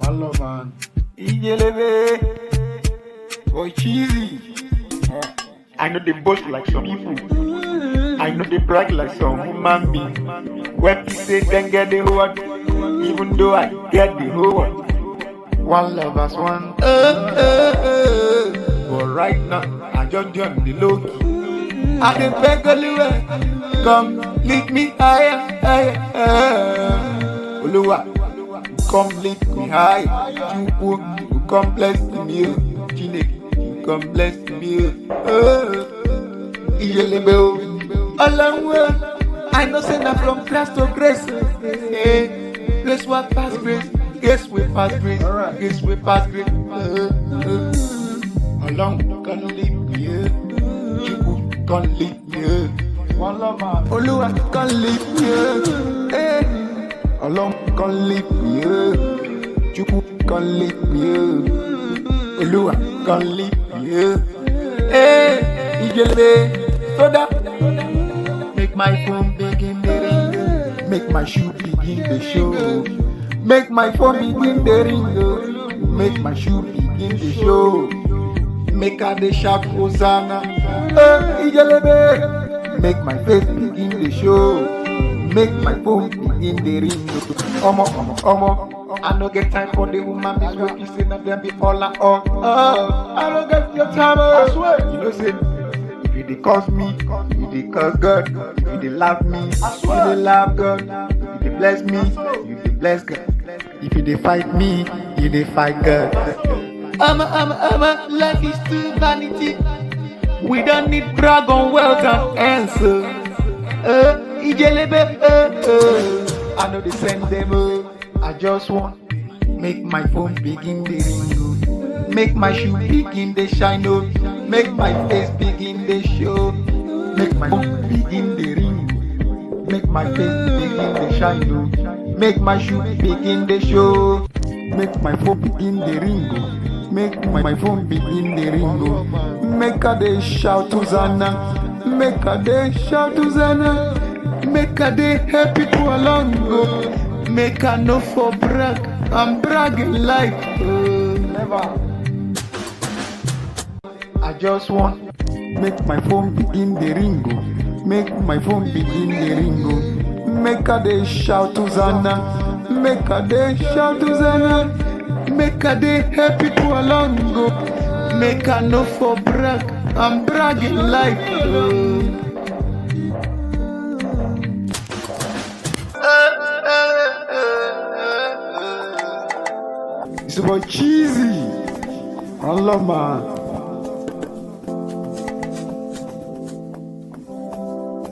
Hello man, BOI CHIZZY. I know they boast like some people. I know they brag like some human being. When people say then get the whole world, even though I get the whole world. One love as one. But right now, I just join the low key. I can beg Oluwa, come lift me higher, higher. Oluwa, come lift me high. You come bless me, Chineke, you come bless me. I know say na from grace to grace. Grace what pass grace, grace we pass grace, grace we pass grace. Along can lift me, you can lift me. Oluwa can lift me, along can lift me, you can lift me. Oluwa can lift me, so that make my phone begin the ring, make my shoe begin the show, make my phone begin the ring, make my shoe begin the show, make her the shout Hosanna, make my face begin the show, make my phone begin the ring. Omo, I no get time for the woman this way, you say that them be all and all. I don't get your time, I swear. You know say, if you dey curse me, you dey curse God. If you dey laugh me, you dey laugh God. If you dey bless me, you dey bless God. If you dey fight me, you dey fight God. Life is too vanity. We don't need brag on wealth and answer. I know they send them. I just want make my phone begin the ring, make my shoe begin the shine, make my face begin the show, make my phone begin the ring, make my face begin the shine, make my shoe begin the show, make my phone begin the ring, make my phone begin the ring, make her they shout to Zana, make her they shout to Zana, make her they help people along go, make her no for brag, I'm bragging like never. I just want make my phone begin the ring, make my phone begin the ring, make her they shout to Zana, make her they shout to Zana, make her they help people along go, make her no for brag, I'm bragging like it's BOI CHIZZY. I love man.